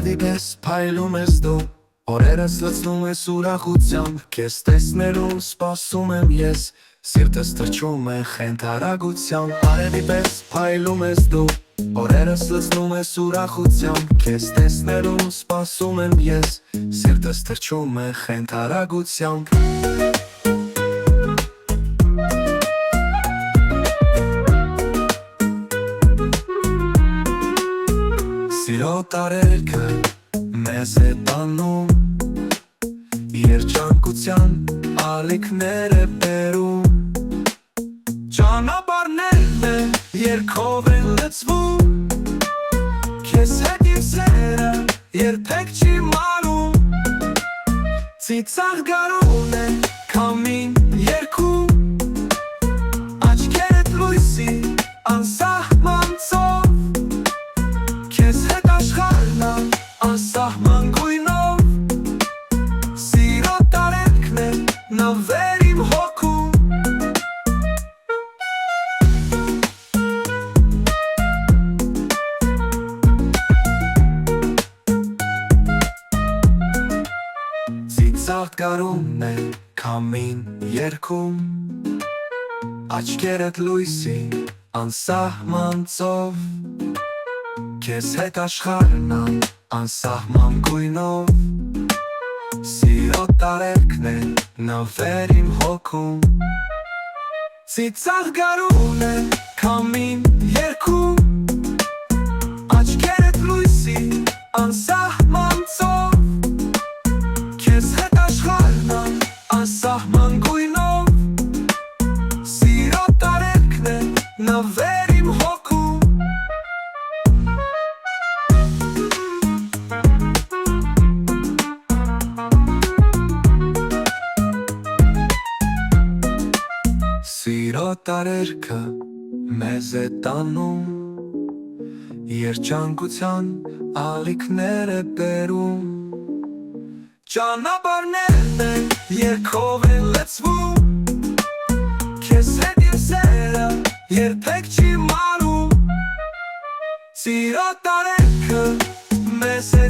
Արևի պես փայլում ես դու, օրերս լցնում ես ուրախությամբ, քեզ տեսնելու սպասում եմ ես, սիրտս թրջում է խենթարագությամբ, արևի պես փայլում ես դու, օրերս լցնում ես ուրախությամբ, քեզ տեսնելու սպասում եմ ես, սիրտս թրջում է խենթարագությամբ։ Սիրո տարերքը մեզ է տանում, երջանկության ալիքներ է բերում, ճանապարհներն է երգով են լցվում, քեզ հետ իմ սերը երբեք չի մարում, ծիծաղ գարուն է քամին երգում, աչքերդ լույսի անսահման ծով, անսահման գույնով, սիրո տարերքն է նվեր իմ հոգում։ Ծիծաղ գարունն է քամին երգում, աչքերդ լույսի անսահման ծով, քեզ հետ աշխարհն անսահման գույնով, սիրո տարերքն է նվեր իմ հոգում, ծիծաղ գարուն է քամին երգում, աչքերդ լույսի անսահման ծով, քեզ հետ աշխարհն անսահման գույնով, սիրո տարերքն է նվեր իմ հոգում։ Սիրո տարերքը մեզ է տանում, երջանկության ալիքներ է բերում, ճանապարհներն է երգով են լցվում, քեզ հետ իմ սերը երբեք չի մարում, սիրո տարերքը մեզ է